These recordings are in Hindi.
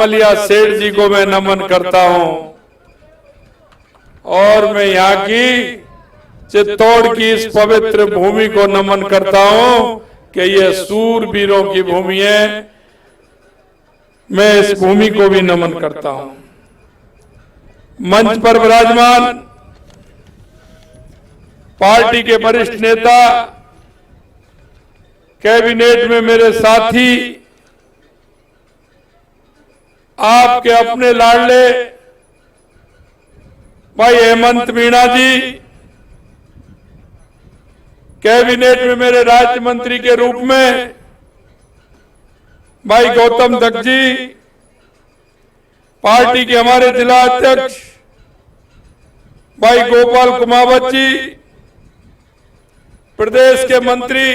रामलिया सेठ जी को मैं नमन करता हूं और मैं यहाँ की चित्तौड़ की इस पवित्र भूमि को नमन करता हूं कि यह सूरवीरों की भूमि है। मैं इस भूमि को भी नमन करता हूं। मंच पर विराजमान पार्टी के वरिष्ठ नेता, कैबिनेट में मेरे साथी, आपके अपने लाडले भाई हेमंत मीणा जी, कैबिनेट में मेरे राज्य मंत्री के रूप में भाई गौतम दत्त जी, पार्टी के हमारे जिला अध्यक्ष भाई गोपाल कुमावत जी, प्रदेश के मंत्री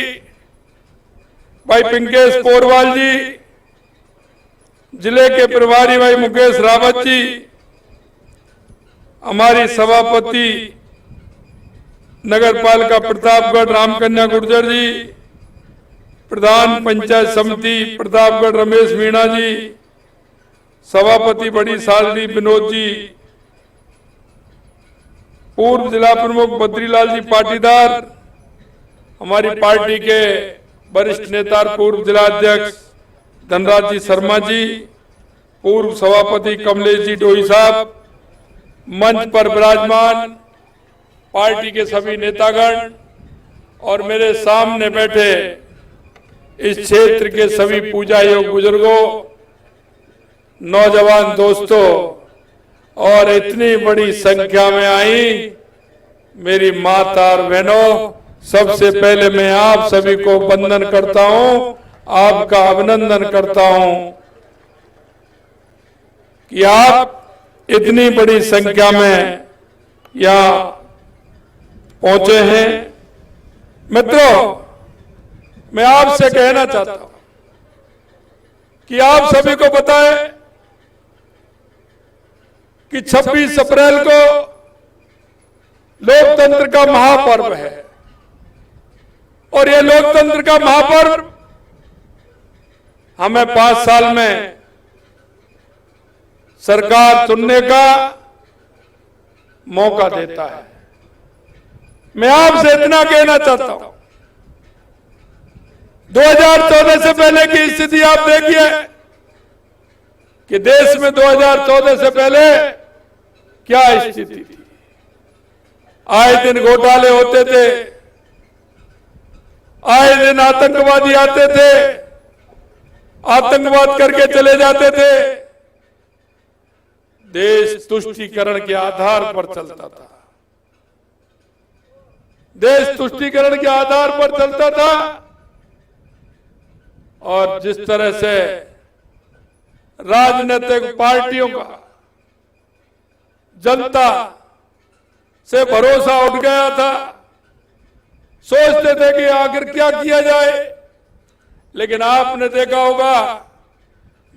भाई पिंकेश पोरवाल जी, जिले के प्रभारी भाई मुकेश रावत जी, हमारी सभापति नगर पालिका प्रतापगढ़ रामकन्या गुर्जर जी, प्रधान पंचायत समिति प्रतापगढ़ रमेश मीणा जी, सभापति बड़ी सालरी विनोद जी, पूर्व जिला प्रमुख बद्रीलाल जी पाटीदार, हमारी पार्टी के वरिष्ठ नेता पूर्व जिला अध्यक्ष धनराज जी शर्मा जी, पूर्व सभापति कमलेश जी डोई साहब, मंच पर विराजमान पार्टी के सभी नेतागण और मेरे सामने बैठे इस क्षेत्र के सभी पूजा योग बुजुर्गों, नौजवान दोस्तों और इतनी बड़ी संख्या में आई मेरी माता और बहनों, सबसे पहले मैं आप सभी को वंदन करता हूं, आपका अभिनंदन करता हूं कि आप इतनी बड़ी संख्या में यहां पहुंचे हैं। मित्रों, मैं आपसे कहना चाहता हूं कि आप सभी को पता है कि 26 अप्रैल को लोकतंत्र का महापर्व है और ये लोकतंत्र का महापर्व हमें 5 साल में सरकार चुनने का मौका देता है। मैं आपसे इतना कहना चाहता हूं, 2014 से पहले की स्थिति आप देखिए कि देश में 2014 से पहले क्या स्थिति थी। आए दिन घोटाले होते थे, आए दिन आतंकवादी आते थे, आतंकवाद करके चले जाते थे। देश तुष्टीकरण के आधार पर चलता था, देश तुष्टीकरण के आधार पर चलता था और जिस तरह से राजनीतिक पार्टियों का जनता से भरोसा उठ गया था, सोचते थे कि आखिर क्या किया जाए। लेकिन आपने देखा होगा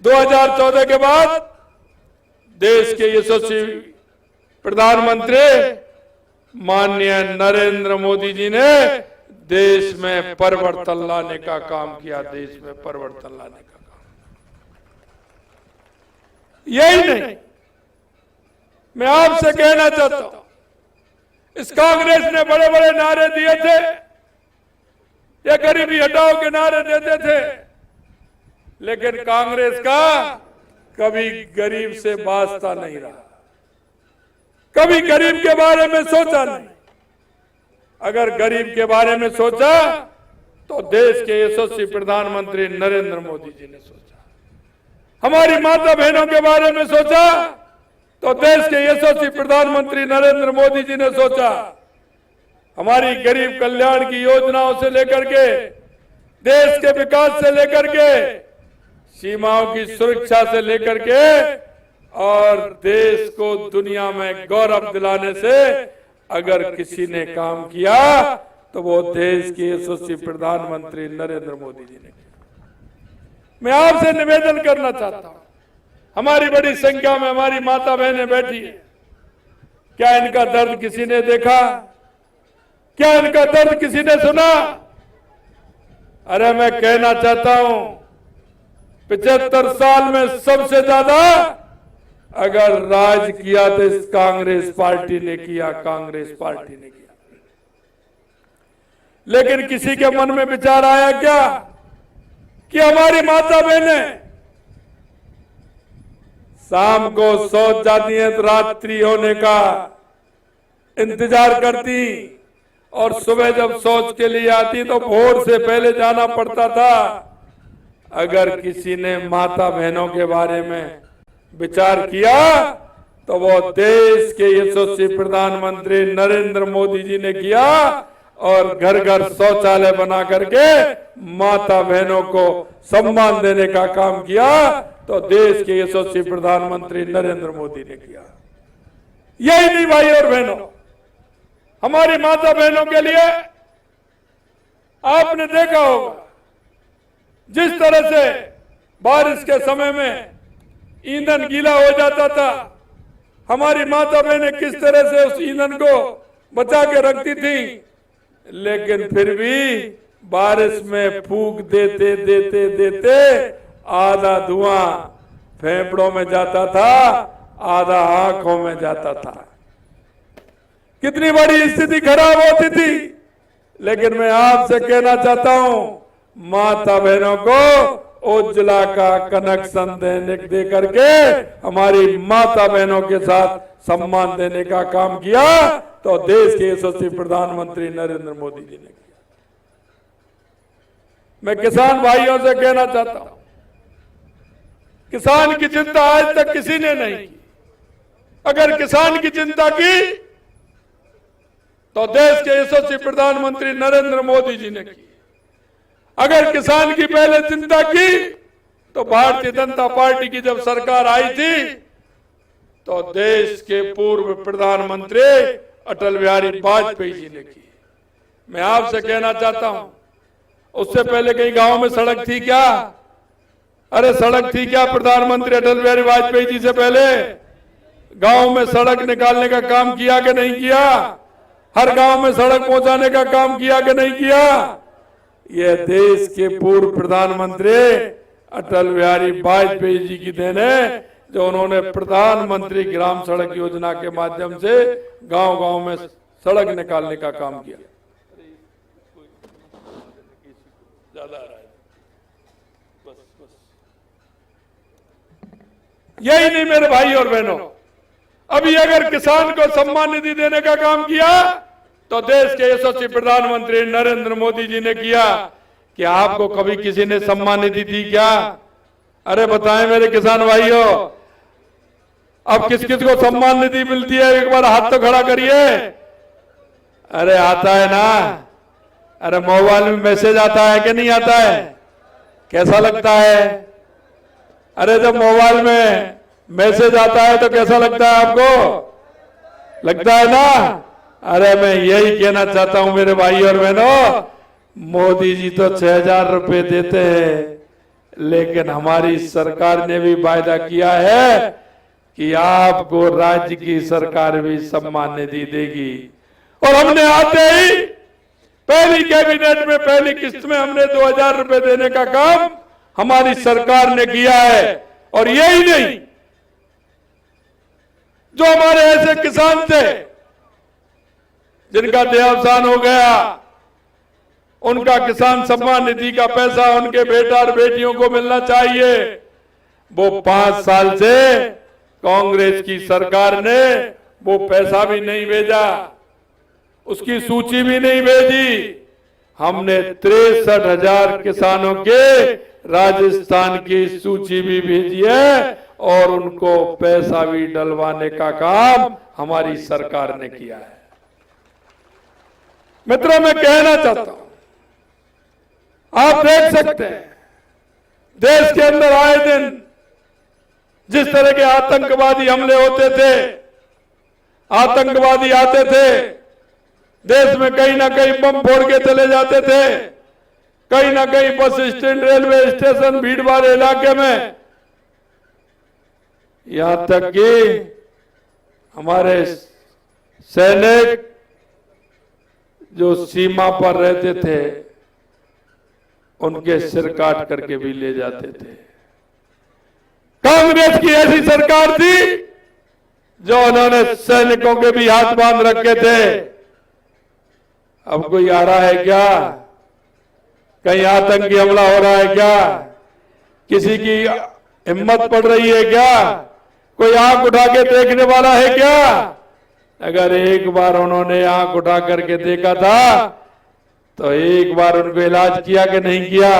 2014 के बाद देश के यशस्वी प्रधानमंत्री माननीय नरेंद्र मोदी जी ने देश में परिवर्तन लाने का काम किया, देश में परिवर्तन लाने का काम। यही नहीं, मैं आपसे कहना चाहता हूं, इस कांग्रेस ने बड़े बड़े नारे दिए थे, ये गरीबी हटाओ के नारे देते थे, लेकिन कांग्रेस का कभी गरीब से वास्ता नहीं रहा, कभी गरीब के बारे में सोचा नहीं। अगर गरीब के बारे में सोचा तो देश के यशस्वी प्रधानमंत्री नरेंद्र मोदी जी ने सोचा, हमारी माता बहनों के बारे में सोचा तो देश के यशस्वी प्रधानमंत्री नरेंद्र मोदी जी ने सोचा, हमारी गरीब कल्याण की योजनाओं से लेकर के, देश के विकास से लेकर के, सीमाओं की सुरक्षा से लेकर के और देश को दुनिया में गौरव दिलाने से अगर किसी ने काम किया तो वो देश के यशस्वी प्रधानमंत्री नरेंद्र मोदी जी ने किया। मैं आपसे निवेदन करना चाहता हूं, हमारी बड़ी संख्या में हमारी माता बहनें बैठी है, क्या इनका दर्द किसी ने देखा? क्या इनका दर्द किसी ने सुना? अरे मैं कहना चाहता हूं 75 साल में सबसे ज्यादा अगर राज किया तो इस कांग्रेस पार्टी ने किया, कांग्रेस पार्टी ने किया। लेकिन किसी के मन में विचार आया क्या कि हमारी माता बहनें शाम को शौच जाती हैं तो रात्रि होने का इंतजार करती, और सुबह जब शौच के लिए आती तो भोर से पहले जाना पड़ता था। अगर किसी ने माता बहनों के बारे में विचार किया तो वो देश के यशस्वी प्रधानमंत्री नरेंद्र मोदी जी ने किया, और घर घर शौचालय बना करके माता बहनों को सम्मान देने का काम किया तो देश के यशस्वी प्रधानमंत्री नरेंद्र मोदी ने किया। यही नहीं भाई और बहनों, हमारी माता बहनों के लिए आपने देखा होगा जिस तरह से बारिश के समय में ईंधन गीला हो जाता था, हमारी माता बहनें किस तरह से उस ईंधन को बचा के रखती थी, लेकिन फिर भी बारिश में फूंक देते देते देते आधा धुआं फेफड़ों में जाता था, आधा आंखों में जाता था। कितनी बड़ी स्थिति खराब होती थी। लेकिन मैं आपसे कहना चाहता हूं, माता बहनों को उज्ज्वला का कनेक्शन दे करके हमारी माता बहनों के साथ सम्मान देने का काम किया तो देश के यशस्वी प्रधानमंत्री नरेंद्र मोदी जी ने किया। मैं किसान भाइयों से कहना चाहता हूं, किसान की चिंता आज तक किसी ने नहीं की। अगर किसान की चिंता की तो देश के यशस्वी प्रधानमंत्री नरेंद्र मोदी जी ने की। अगर किसान की पहले चिंता की तो भारतीय जनता पार्टी की जब सरकार आई थी तो देश के पूर्व प्रधानमंत्री अटल बिहारी वाजपेयी जी ने की। मैं आपसे कहना चाहता हूं, उससे पहले कहीं गांव में सड़क थी क्या? अरे सड़क थी क्या प्रधानमंत्री अटल बिहारी वाजपेयी जी से पहले? गांव में सड़क निकालने का काम किया कि नहीं किया? हर गांव में सड़क पहुंचाने का काम किया कि नहीं किया? यह देश के पूर्व प्रधानमंत्री अटल बिहारी वाजपेयी जी की देन है, जो उन्होंने प्रधानमंत्री ग्राम सड़क योजना के माध्यम से गांव-गांव में सड़क निकालने का काम किया। ज्यादा आ रहा है, बस। यही नहीं मेरे भाई और बहनों, अभी अगर किसान को सम्मान निधि देने का काम किया तो देश के यशस्वी प्रधानमंत्री नरेंद्र मोदी जी ने किया। कि आपको कभी किसी ने सम्मान निधि दी क्या? अरे बताएं मेरे किसान भाइयों, अब किस किस को सम्मान निधि मिलती है? एक बार हाथ तो खड़ा करिए। अरे आता है ना? अरे मोबाइल में मैसेज आता है कि नहीं आता है? कैसा लगता है? अरे जब मोबाइल में मैसेज आता है तो कैसा लगता है आपको? लगता है ना? अरे मैं यही कहना चाहता हूं मेरे भाई और बहनों, मोदी जी तो 6000 रुपए देते हैं, लेकिन हमारी सरकार ने भी वायदा किया है कि आपको राज्य की सरकार भी सम्मान निधि देगी। और हमने आते ही पहली कैबिनेट में पहली किस्त में हमने 2000 रुपए देने का काम हमारी सरकार ने किया है। और यही नहीं, जो हमारे ऐसे किसान थे जिनका देहावसान हो गया, उनका किसान सम्मान निधि का पैसा उनके बेटा और बेटियों को मिलना चाहिए। वो 5 साल से कांग्रेस की सरकार ने वो पैसा भी नहीं भेजा, उसकी सूची भी नहीं भेजी। हमने 63,000 किसानों के राजस्थान की सूची भी भेजी है और उनको पैसा भी डलवाने का काम हमारी सरकार ने किया है। मित्रों, मैं कहना चाहता हूं, आप देख सकते हैं देश के अंदर आए दिन जिस तरह के आतंकवादी हमले होते थे, आतंकवादी आते थे, देश में कहीं ना कहीं बम फोड़ के चले जाते थे, कहीं ना कहीं बस स्टैंड, रेलवे स्टेशन, भीड़ भाड़ इलाके में, यहां तक कि हमारे सैनिक जो सीमा पर रहते थे उनके सिर काट करके भी ले जाते थे। कांग्रेस की ऐसी सरकार थी जो उन्होंने सैनिकों के भी हाथ बांध रखे थे। अब कोई आ रहा है क्या? कहीं आतंकी हमला हो रहा है क्या? किसी की हिम्मत पड़ रही है क्या? कोई आंख उठा के देखने वाला है क्या? अगर एक बार उन्होंने आंख उठा करके देखा था तो एक बार उनको इलाज किया कि नहीं किया?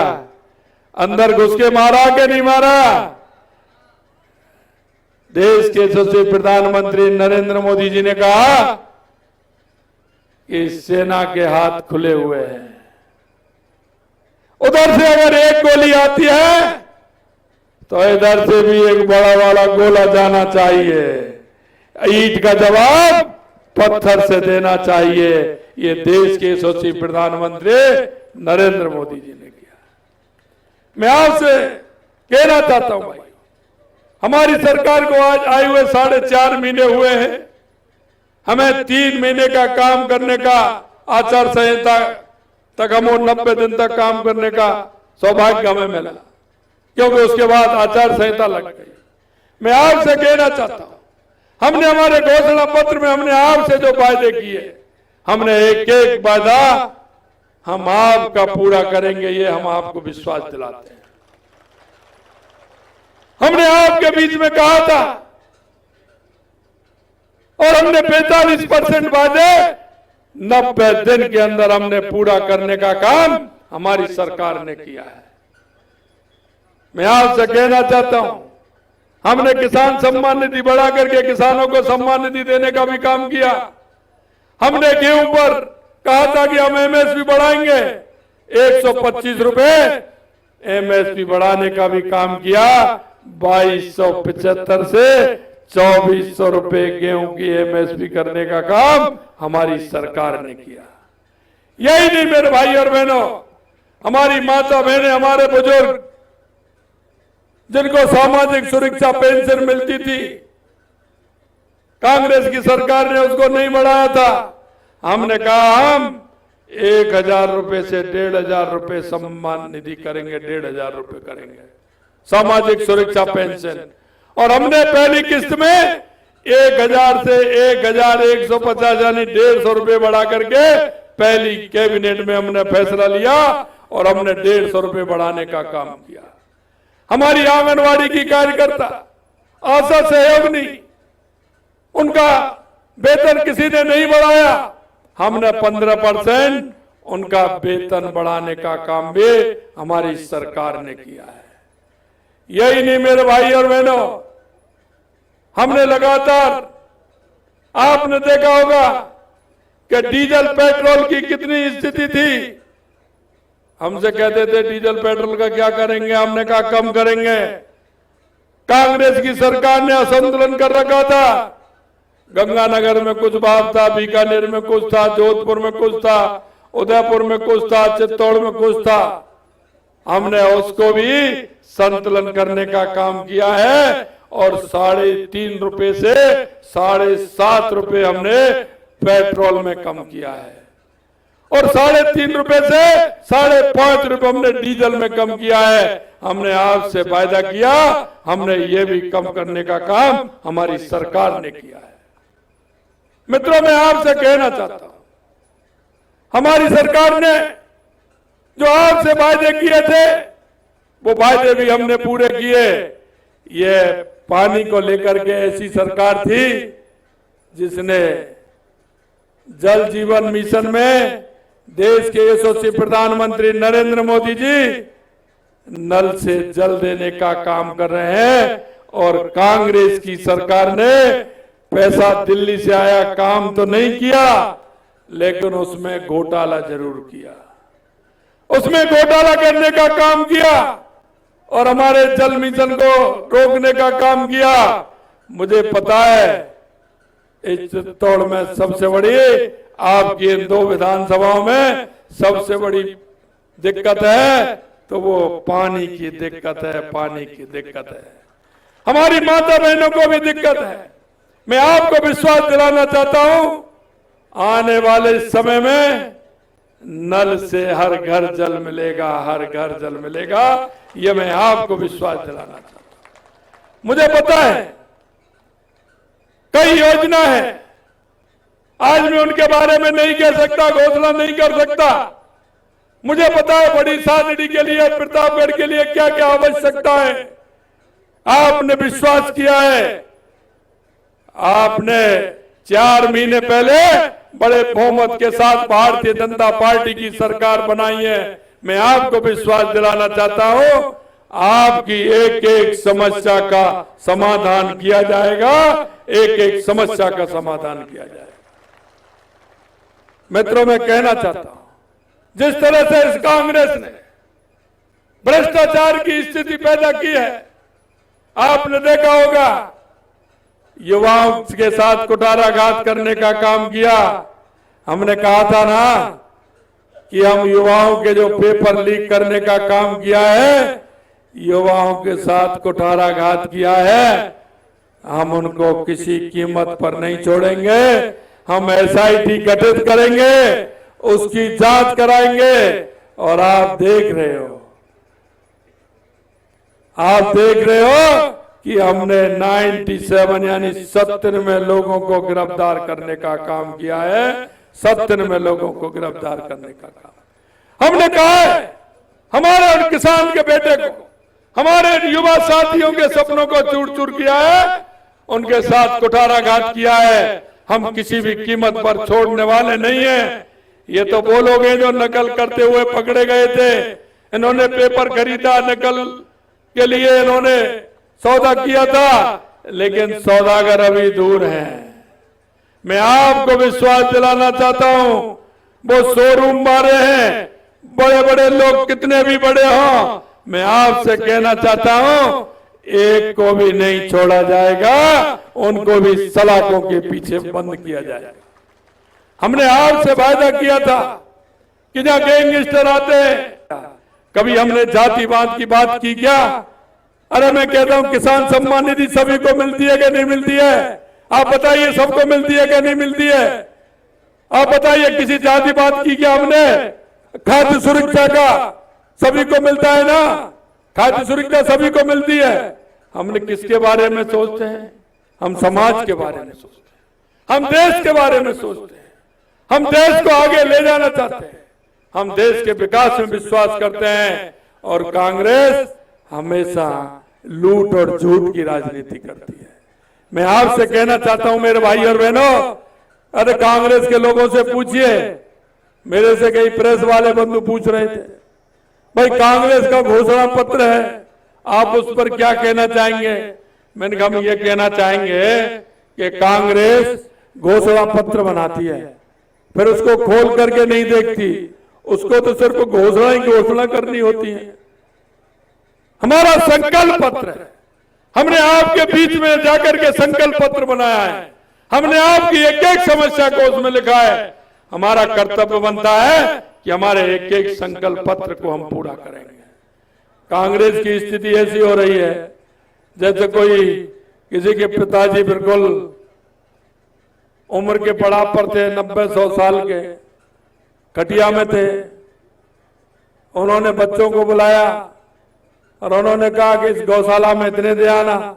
अंदर घुस के मारा कि नहीं मारा? देश के यशस्वी प्रधानमंत्री नरेंद्र मोदी जी ने कहा कि सेना के हाथ खुले हुए हैं। उधर से अगर एक गोली आती है तो इधर से भी एक बड़ा वाला गोला जाना चाहिए। ईंट का जवाब पत्थर से देना चाहिए। ये देश के यशस्वी प्रधानमंत्री नरेंद्र मोदी जी ने किया। मैं आपसे कहना चाहता हूं भाई, हमारी सरकार को आज आए हुए 4.5 महीने हुए हैं। हमें 3 महीने का काम करने का आचार संहिता तक, हम 90 दिन तक काम करने का सौभाग्य हमें मिला, क्योंकि उसके बाद आचार संहिता लग गई। मैं आपसे कहना चाहता हूं, हमने हमारे घोषणा पत्र में हमने आपसे जो वायदे किए, हमने एक एक वादा हम आपका पूरा करेंगे, ये हम आपको विश्वास दिलाते हैं। हमने आपके बीच में कहा था और हमने 45% वादे 90 दिन के अंदर हमने पूरा करने का काम हमारी सरकार ने किया है। मैं आपसे कहना चाहता हूं, हमने किसान सम्मान निधि बढ़ा करके किसानों को सम्मान निधि देने का भी काम किया। हमने गेहूं पर कहा था कि हम एमएसपी बढ़ाएंगे, 125 रुपए एमएसपी बढ़ाने का भी काम किया। 2275 से 2400 रुपए गेहूं की एमएसपी करने का काम हमारी सरकार ने किया। यही नहीं मेरे भाई और बहनों, हमारी माता बहनें, हमारे बुजुर्ग जिनको सामाजिक सुरक्षा पेंशन मिलती थी, कांग्रेस की सरकार ने उसको नहीं बढ़ाया था। हमने कहा हम 1000 रुपए से 1500 रुपए सम्मान निधि करेंगे, 1500 रुपए करेंगे सामाजिक सुरक्षा पेंशन। और हमने पहली किस्त में 1000 से 1150 यानी 150 रुपए बढ़ा करके पहली कैबिनेट में हमने फैसला लिया और हमने 150 रुपए बढ़ाने का काम किया। हमारी आंगनवाड़ी की कार्यकर्ता आशा सहयोगिनी, उनका वेतन किसी ने नहीं बढ़ाया, हमने 15% उनका वेतन बढ़ाने का काम भी हमारी सरकार ने किया है। यही नहीं मेरे भाई और बहनों, हमने लगातार, आपने देखा होगा कि डीजल पेट्रोल की कितनी स्थिति थी। हमसे कहते थे डीजल पेट्रोल का क्या करेंगे, हमने कहा कम करेंगे। कांग्रेस की सरकार ने असंतुलन कर रखा था। गंगानगर में कुछ भाव था, बीकानेर में कुछ था, जोधपुर में कुछ था, उदयपुर में कुछ था, चित्तौड़ में कुछ था। हमने उसको भी संतुलन करने का काम किया है और 3.5 रुपए से 7.5 रुपए हमने पेट्रोल में कम किया है और 3.5 रुपए से 5.5 रुपए हमने डीजल में कम किया है। हमने आपसे वायदा किया, हमने ये भी कम करने का काम हमारी सरकार ने किया है। मित्रों, मैं आपसे कहना चाहता हूं, हमारी सरकार ने जो आपसे वायदे किए थे वो वायदे भी हमने पूरे किए। ये पानी को लेकर के ऐसी सरकार थी जिसने जल जीवन मिशन में देश के यशस्वी प्रधानमंत्री नरेंद्र मोदी जी नल से जल देने का काम कर रहे हैं और कांग्रेस की सरकार ने पैसा दिल्ली से आया, काम तो नहीं किया, लेकिन उसमें घोटाला जरूर किया। उसमें घोटाला करने का काम किया और हमारे जल मिशन को रोकने का काम किया। मुझे पता है इस चित्तौड़ में सबसे बड़ी, आपकी इन 2 विधानसभाओं में सबसे बड़ी दिक्कत है तो वो पानी की दिक्कत है, पानी की दिक्कत है। हमारी माता बहनों को भी दिक्कत है। मैं आपको विश्वास दिलाना चाहता हूं, आने वाले समय में नल से हर घर जल मिलेगा, हर घर जल मिलेगा, ये मैं आपको विश्वास दिलाना चाहता हूं। मुझे पता है कई योजना है, आज मैं उनके बारे में नहीं कह सकता, घोषणा नहीं कर सकता। मुझे पता है बड़ी सादड़ी के लिए, प्रतापगढ़ के लिए क्या क्या आवश्यकता है। आपने विश्वास किया है, आपने 4 महीने पहले बड़े बहुमत के साथ भारतीय जनता पार्टी की सरकार बनाई है। मैं आपको विश्वास दिलाना चाहता हूं, आपकी एक एक समस्या का समाधान किया जाएगा, एक एक समस्या का समाधान किया जाएगा। मित्रों, मैं कहना चाहता हूं, जिस तरह से इस कांग्रेस ने भ्रष्टाचार की स्थिति पैदा की है, आपने देखा होगा युवाओं के साथ कुठाराघात करने का काम किया। हमने कहा था ना कि हम युवाओं के जो पेपर लीक करने का काम किया है, युवाओं के साथ कुठाराघात किया है, हम उनको किसी कीमत पर नहीं छोड़ेंगे। हम एसआईटी गठित करेंगे, उसकी जांच कराएंगे। और आप देख रहे हो कि हमने 97 यानी 97 लोगों को गिरफ्तार करने का काम किया है। 97 लोगों को गिरफ्तार करने का काम हमने कहा है। हमारे उन किसान के बेटे को, हमारे युवा साथियों के सपनों को चूर चूर किया है, उनके साथ कुठाराघात किया है। हम किसी भी कीमत पर छोड़ने वाले नहीं हैं। ये तो वो लोग हैं जो नकल करते हुए पकड़े गए थे। इन्होंने पेपर खरीदा, नकल के लिए इन्होंने सौदा किया था, लेकिन सौदागर अभी दूर हैं। मैं आपको विश्वास दिलाना चाहता हूं, वो शोरूम मारे हैं, बड़े बड़े लोग कितने भी बड़े हों, मैं आपसे कहना चाहता हूं, एक को भी नहीं छोड़ा जाएगा, उनको भी सलाखों के पीछे बंद किया जाएगा। हमने आपसे वायदा किया था कि जहां गैंगस्टर आते हैं, कभी हमने जातिवाद की बात की क्या? अरे मैं कहता हूं किसान सम्मान निधि सभी को मिलती है कि नहीं मिलती है? आप बताइए, सबको मिलती है कि नहीं मिलती है? आप बताइए, किसी जातिवाद की क्या हमने? खाद्य सुरक्षा का सभी को मिलता है ना, खाद्य सुरक्षा सभी को मिलती है। हमने किसके बारे में सोचते हैं? हम समाज के बारे में सोचते हैं, हम देश के बारे में सोचते हैं, हम देश को आगे ले जाना चाहते हैं, हम देश के विकास में विश्वास करते हैं। और कांग्रेस हमेशा लूट और झूठ की राजनीति करती है। मैं आपसे कहना चाहता हूं मेरे भाई और बहनों, अरे कांग्रेस के लोगों से पूछिए, मेरे से कई प्रेस वाले बंधु पूछ रहे थे, भाई कांग्रेस का घोषणा पत्र है, आप उस पर क्या कहना चाहेंगे? मैंने कहा हम ये कहना चाहेंगे कि कांग्रेस घोषणा पत्र बनाती है, फिर उसको खोल करके नहीं देखती, उसको तो सिर्फ घोषणा ही घोषणा करनी होती है। हमारा संकल्प पत्र है, हमने आपके बीच में जाकर के संकल्प पत्र बनाया है, हमने आपकी एक एक समस्या को उसमें लिखा है। हमारा कर्तव्य बनता है कि हमारे एक एक संकल्प पत्र को हम पूरा करेंगे। कांग्रेस की स्थिति ऐसी हो रही है जैसे कोई किसी के पिताजी बिल्कुल उम्र के पड़ाव पर थे, 90-100 साल के, खटिया में थे। उन्होंने बच्चों को बुलाया और उन्होंने कहा कि इस गौशाला में इतने दे आना,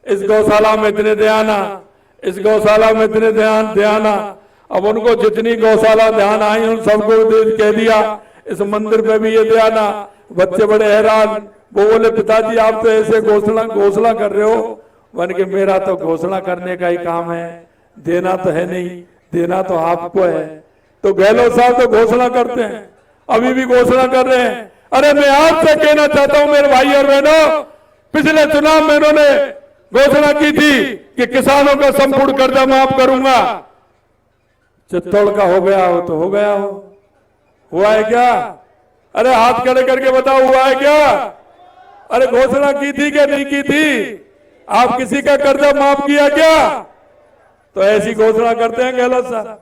इस गौशाला में इतने दे आना, इस गौशाला में इतने दे आना। अब उनको जितनी गौशाला ध्यान आई उन सबको कह दिया इस मंदिर पे भी ये दे आना। बच्चे बड़े हैरान, वो बोले पिताजी आप तो ऐसे घोषणा कर रहे हो। मैंने कहा मेरा तो घोषणा करने का ही काम है, देना तो है नहीं, देना तो आपको है। तो गहलोत साहब तो घोषणा करते हैं, अभी भी घोषणा कर रहे हैं। अरे मैं आपसे कहना चाहता हूं मेरे भाई और बहनों, पिछले चुनाव में इन्होंने घोषणा की थी कि किसानों का संपूर्ण कर्जा माफ करूंगा। चित्तौड़ का हो गया हो तो हो गया हो, हुआ है क्या? अरे हाथ खड़े करके बताओ, हुआ है क्या? अरे घोषणा की थी क्या नहीं की थी? आप किसी का कर्जा माफ किया क्या? तो ऐसी घोषणा करते हैं गहलोत साहब।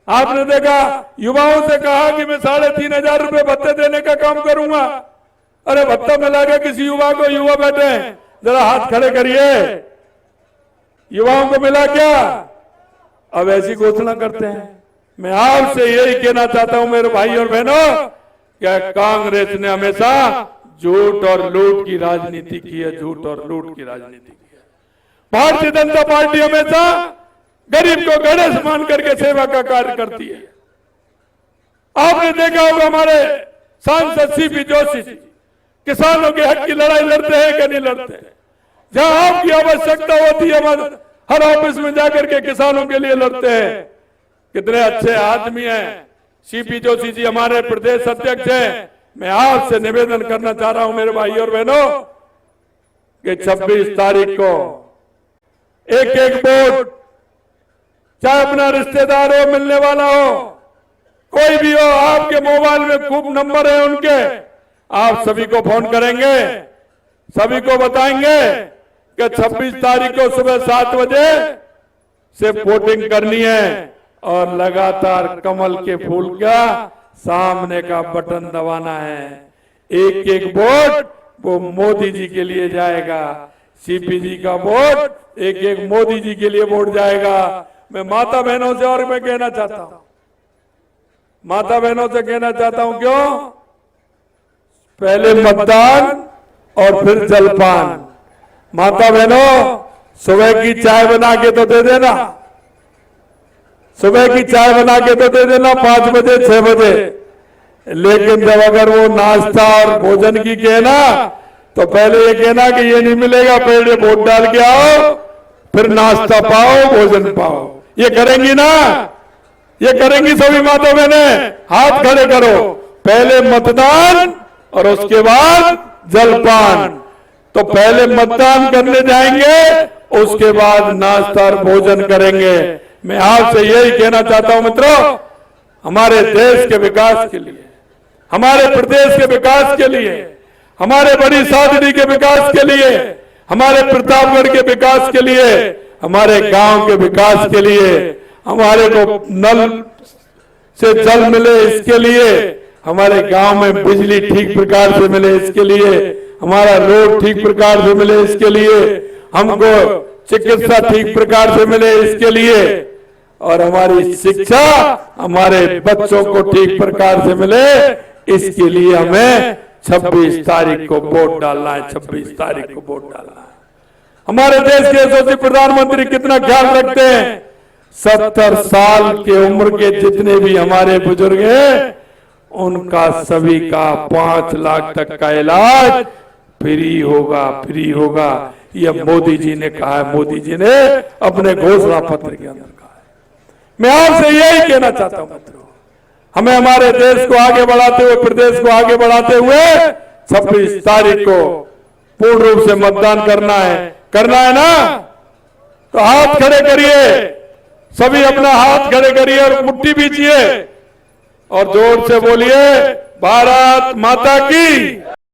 आपने देखा युवाओं से कहा कि मैं 3,500 रुपए भत्ते देने का काम करूंगा। अरे भत्ता मिला गया किसी युवा को? युवा बैठे हैं, जरा हाथ खड़े करिए, युवाओं को मिला क्या? अब ऐसी घोषणा करते हैं। मैं आपसे यही कहना चाहता हूं मेरे भाई और बहनों, क्या कांग्रेस ने हमेशा झूठ और लूट की राजनीति की है, झूठ और लूट की राजनीति की है। भारतीय जनता पार्टी हमेशा गरीब को गणेश मान करके सेवा का कार्य करती है। आपने देखा होगा हमारे सांसद सीपी जोशी जी किसानों के हक की लड़ाई लड़ते हैं कि नहीं लड़ते हैं? जहां आपकी आवश्यकता होती है हर ऑफिस में जाकर के किसानों के लिए लड़ते हैं। कितने अच्छे आदमी हैं सीपी जोशी जी, हमारे प्रदेश अध्यक्ष हैं। मैं आपसे निवेदन करना चाह रहा हूं मेरे भाई और बहनों कि 26 तारीख को एक एक वोट, चाहे अपना रिश्तेदार हो, मिलने वाला हो, कोई भी हो, आपके मोबाइल में खूब नंबर है उनके, आप सभी को फोन करेंगे, सभी को बताएंगे कि 26 तारीख को सुबह 7 बजे से वोटिंग करनी है और लगातार कमल के फूल का सामने का बटन दबाना है। एक एक वोट वो मोदी जी के लिए जाएगा, सीपी जी का वोट एक एक मोदी जी के लिए वोट जाएगा। मैं माता बहनों से और मैं कहना चाहता हूं, माता बहनों से कहना चाहता हूं, क्यों? पहले मतदान और फिर जलपान। माता बहनों, सुबह की चाय बना के तो दे देना, सुबह की चाय बना के तो दे देना 5 बजे 6 बजे, लेकिन जब अगर वो नाश्ता और भोजन की कहना तो पहले ये कहना कि ये नहीं मिलेगा, पहले वोट डाल के आओ, फिर नाश्ता पाओ, भोजन पाओ। ये करेंगी ना? ये करेंगी सभी माता बहने? हाथ खड़े करो। पहले मतदान और उसके बाद जलपान। तो पहले मतदान करने जाएंगे, उसके बाद नाश्ता और भोजन करेंगे। मैं आपसे यही कहना चाहता हूं मित्रों, हमारे देश के विकास के लिए, हमारे प्रदेश के विकास के लिए, हमारे बड़ी सादड़ी के विकास के लिए, हमारे प्रतापगढ़ के विकास के लिए, हमारे गांव के विकास के लिए, हमारे को नल से जल मिले इसके लिए, हमारे गांव में बिजली ठीक प्रकार से मिले इसके लिए, हमारा रोड ठीक प्रकार से मिले इसके लिए, हमको चिकित्सा ठीक प्रकार से मिले इसके लिए, और हमारी शिक्षा हमारे बच्चों को ठीक प्रकार से मिले इसके लिए हमें 26 तारीख को वोट डालना है। 26 तारीख को वोट डालना है। हमारे देश के यशस्वी प्रधानमंत्री कितना ख्याल रखते हैं? 70 साल के उम्र के जितने भी हमारे बुजुर्ग हैं उनका सभी का 5 लाख तक का इलाज फ्री होगा, फ्री होगा। यह मोदी जी ने कहा है, मोदी जी ने अपने घोषणा पत्र के अंदर कहा है। मैं आपसे यही कहना चाहता हूं मित्रों, हमें हमारे देश को आगे बढ़ाते हुए, प्रदेश को आगे बढ़ाते हुए 26 तारीख को पूर्ण रूप से मतदान करना है ना? तो हाथ खड़े करिए, सभी अपना हाथ खड़े करिए और मुट्ठी बीचिए और जोर से बोलिए भारत माता की।